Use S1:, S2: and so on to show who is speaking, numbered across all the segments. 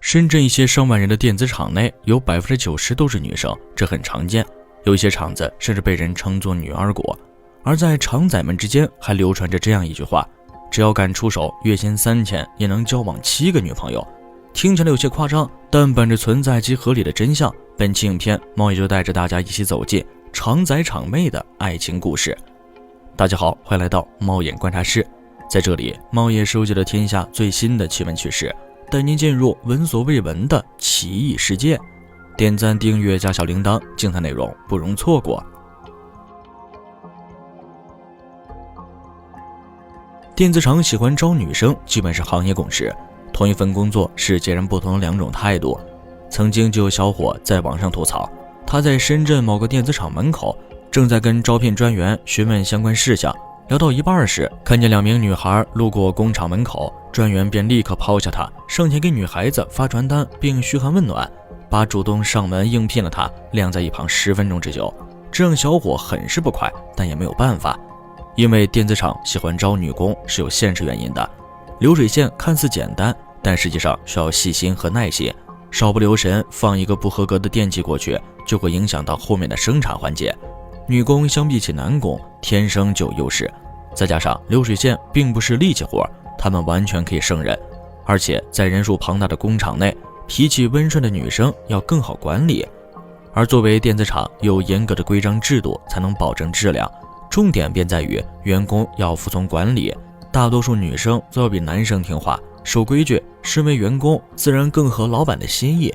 S1: 深圳一些上万人的电子厂内有90%都是女生，这很常见。有一些厂子甚至被人称作女儿国。而在厂仔们之间还流传着这样一句话：只要敢出手，月薪3000也能交往7个女朋友。听起来有些夸张，但本着存在即合理的真相，本期影片猫也就带着大家一起走进厂仔厂妹的爱情故事。大家好，欢迎来到猫眼观察室，在这里猫也收集了天下最新的奇闻趣事，带您进入闻所未闻的奇异世界。点赞订阅加小铃铛，精彩内容不容错过。电子厂喜欢招女生基本是行业共识，同一份工作是截然不同的两种态度。曾经就有小伙在网上吐槽，他在深圳某个电子厂门口正在跟招聘专员询问相关事项，聊到一半时，看见2名女孩路过工厂门口，专员便立刻抛下她，上前给女孩子发传单并嘘寒问暖，把主动上门应聘了她晾在一旁10分钟之久。这让小伙很是不快，但也没有办法，因为电子厂喜欢招女工是有现实原因的。流水线看似简单，但实际上需要细心和耐心，稍不留神放一个不合格的电器过去，就会影响到后面的生产环节。女工相比起男工天生就有优势，再加上流水线并不是力气活，她们完全可以胜任。而且在人数庞大的工厂内，脾气温顺的女生要更好管理。而作为电子厂，有严格的规章制度才能保证质量，重点便在于员工要服从管理，大多数女生都要比男生听话守规矩，身为员工自然更合老板的心意。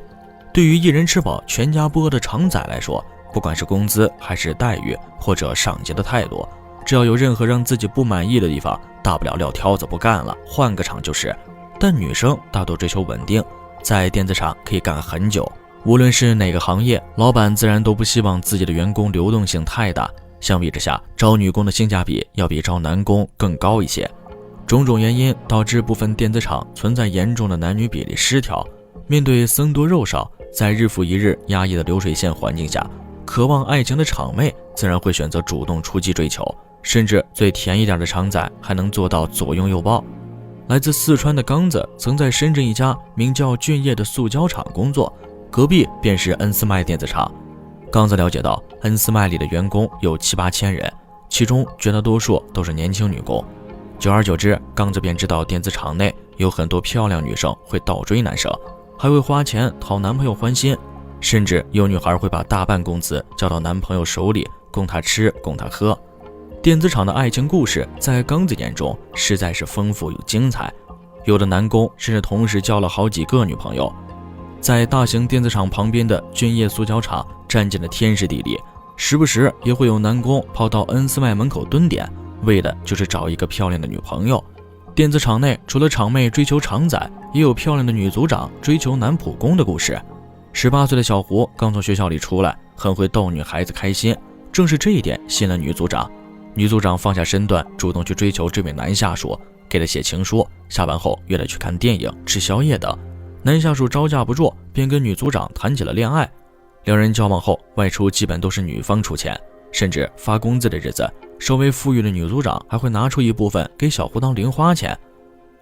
S1: 对于一人吃饱全家不饿的厂仔来说，不管是工资还是待遇或者上级的态度，只要有任何让自己不满意的地方，大不了撂挑子不干了，换个厂就是。但女生大多追求稳定，在电子厂可以干很久。无论是哪个行业，老板自然都不希望自己的员工流动性太大，相比之下，招女工的性价比要比招男工更高一些。种种原因导致部分电子厂存在严重的男女比例失调。面对僧多肉少，在日复一日压抑的流水线环境下，渴望爱情的厂妹自然会选择主动出击追求，甚至最甜一点的厂仔还能做到左拥右抱。来自四川的刚子曾在深圳一家名叫俊业的塑胶厂工作，隔壁便是恩斯麦电子厂。刚子了解到，恩斯麦里的员工有7、8千人，其中绝大多数都是年轻女工。久而久之，刚子便知道电子厂内有很多漂亮女生会倒追男生，还会花钱讨男朋友欢心，甚至有女孩会把大半工资交到男朋友手里，供他吃供他喝。电子厂的爱情故事在刚子眼中实在是丰富又精彩，有的男工甚至同时交了好几个女朋友。在大型电子厂旁边的俊业塑胶厂占尽了天时地利，时不时也会有男工跑到恩斯麦门口蹲点，为的就是找一个漂亮的女朋友。电子厂内除了厂妹追求厂仔，也有漂亮的女组长追求男普工的故事。18岁的小胡刚从学校里出来，很会逗女孩子开心，正是这一点吸引了女组长。女组长放下身段，主动去追求这位男下属，给他写情书，下班后约他去看电影、吃宵夜等。男下属招架不住，便跟女组长谈起了恋爱。两人交往后，外出基本都是女方出钱，甚至发工资的日子，稍微富裕的女组长还会拿出一部分给小胡当零花钱。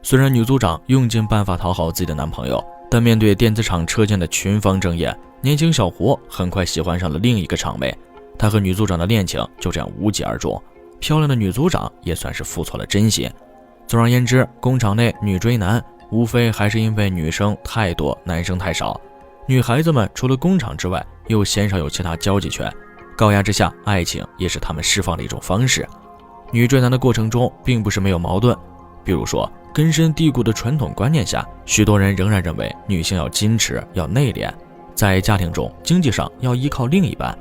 S1: 虽然女组长用尽办法讨好自己的男朋友，但面对电子厂车间的群芳争艳，年轻小胡很快喜欢上了另一个厂妹。他和女组长的恋情就这样无疾而终，漂亮的女组长也算是付错了真心。总而言之，工厂内女追男无非还是因为女生太多，男生太少。女孩子们除了工厂之外，又鲜少有其他交际圈，高压之下，爱情也是他们释放的一种方式。女追男的过程中并不是没有矛盾，比如说根深蒂固的传统观念下，许多人仍然认为女性要矜持，要内敛，在家庭中经济上要依靠另一半。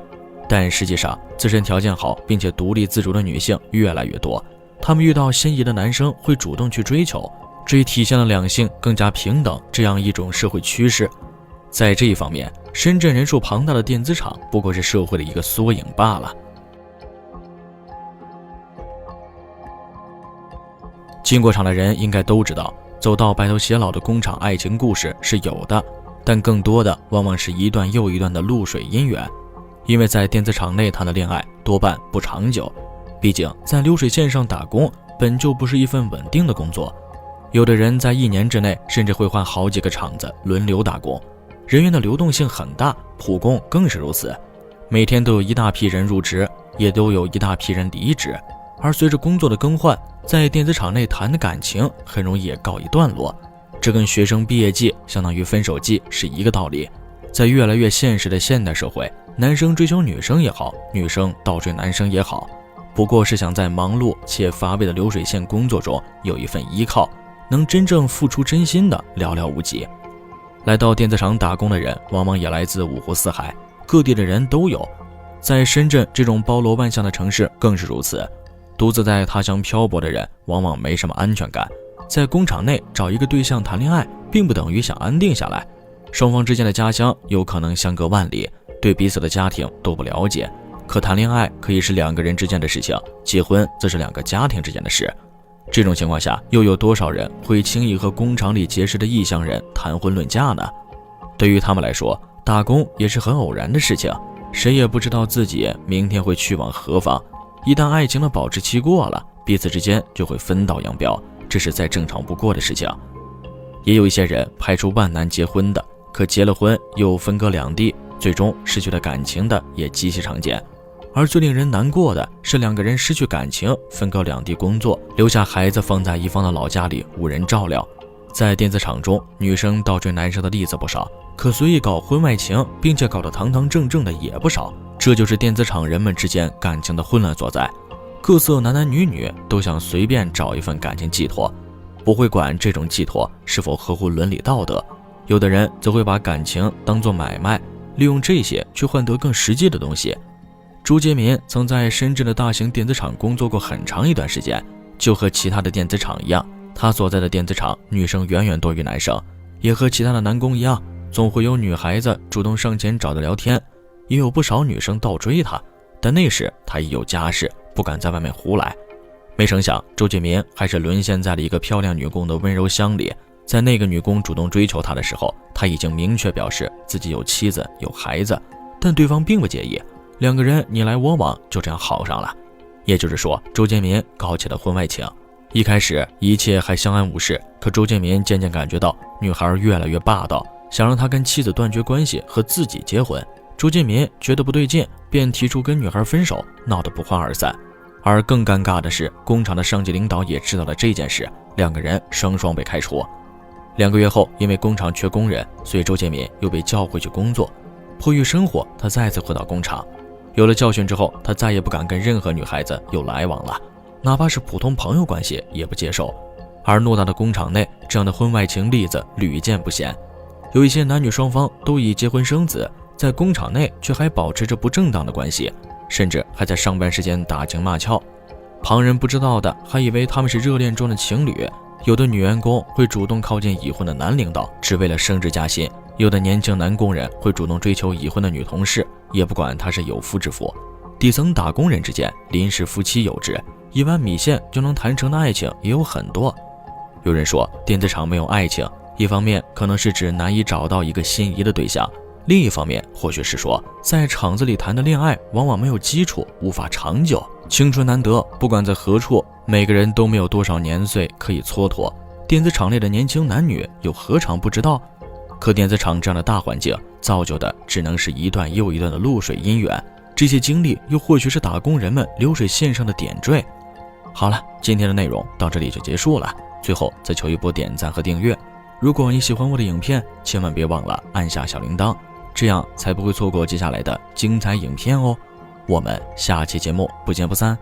S1: 但实际上，自身条件好并且独立自主的女性越来越多，她们遇到心仪的男生会主动去追求，这体现了两性更加平等这样一种社会趋势。在这一方面，深圳人数庞大的电子厂不过是社会的一个缩影罢了。进过厂的人应该都知道，走到白头偕老的工厂爱情故事是有的，但更多的往往是一段又一段的露水姻缘。因为在电子厂内谈的恋爱多半不长久，毕竟在流水线上打工，本就不是一份稳定的工作，有的人在1年之内甚至会换好几个厂子轮流打工，人员的流动性很大，普工更是如此，每天都有一大批人入职，也都有一大批人离职，而随着工作的更换，在电子厂内谈的感情很容易也告一段落，这跟学生毕业季相当于分手季是一个道理。在越来越现实的现代社会，男生追求女生也好，女生倒追男生也好，不过是想在忙碌且乏味的流水线工作中有一份依靠，能真正付出真心的寥寥无几。来到电子厂打工的人往往也来自五湖四海，各地的人都有，在深圳这种包罗万象的城市更是如此。独自在他乡漂泊的人往往没什么安全感，在工厂内找一个对象谈恋爱并不等于想安定下来，双方之间的家乡有可能相隔万里，对彼此的家庭都不了解，可谈恋爱可以是2个人之间的事情，结婚则是2个家庭之间的事。这种情况下，又有多少人会轻易和工厂里结识的异乡人谈婚论嫁呢？对于他们来说，打工也是很偶然的事情，谁也不知道自己明天会去往何方，一旦爱情的保质期过了，彼此之间就会分道扬镳，这是再正常不过的事情。也有一些人排除万难结婚的，可结了婚又分隔两地，最终失去了感情的也极其常见。而最令人难过的是2个人失去感情，分隔两地工作，留下孩子放在一方的老家里无人照料。在电子厂中，女生倒追男生的例子不少，可随意搞婚外情并且搞得堂堂正正的也不少，这就是电子厂人们之间感情的混乱所在。各色男男女女都想随便找一份感情寄托，不会管这种寄托是否合乎伦理道德，有的人则会把感情当作买卖，利用这些去换得更实际的东西。朱杰民曾在深圳的大型电子厂工作过很长一段时间，就和其他的电子厂一样，他所在的电子厂女生远远多于男生，也和其他的男工一样，总会有女孩子主动上前找他聊天，也有不少女生倒追他，但那时他已有家室，不敢在外面胡来。没成想，周杰民还是沦陷在了一个漂亮女工的温柔乡里。在那个女工主动追求他的时候，他已经明确表示自己有妻子有孩子，但对方并不介意，2个人你来我往，就这样好上了。也就是说，周杰民搞起了婚外情。一开始一切还相安无事，可周杰民渐渐感觉到女孩越来越霸道，想让他跟妻子断绝关系，和自己结婚。周杰民觉得不对劲，便提出跟女孩分手，闹得不欢而散。而更尴尬的是，工厂的上级领导也知道了这件事，2个人双双被开除。2个月后，因为工厂缺工人，所以周杰民又被叫回去工作。迫于生活，他再次回到工厂。有了教训之后，他再也不敢跟任何女孩子有来往了，哪怕是普通朋友关系也不接受。而偌大的工厂内，这样的婚外情例子屡见不鲜。有一些男女双方都已结婚生子，在工厂内却还保持着不正当的关系，甚至还在上班时间打情骂俏。旁人不知道的还以为他们是热恋中的情侣。有的女员工会主动靠近已婚的男领导，只为了升职加薪；有的年轻男工人会主动追求已婚的女同事，也不管他是有夫之妇。底层打工人之间，临时夫妻有之，1碗米线就能谈成的爱情也有很多。有人说电子厂没有爱情，一方面可能是指难以找到一个心仪的对象，另一方面或许是说在厂子里谈的恋爱往往没有基础，无法长久。青春难得，不管在何处，每个人都没有多少年岁可以蹉跎。电子厂内的年轻男女又何尝不知道？可电子厂这样的大环境造就的只能是一段又一段的露水姻缘，这些经历又或许是打工人们流水线上的点缀。好了，今天的内容到这里就结束了，最后再求一波点赞和订阅。如果你喜欢我的影片，千万别忘了按下小铃铛，这样才不会错过接下来的精彩影片哦。我们下期节目不见不散。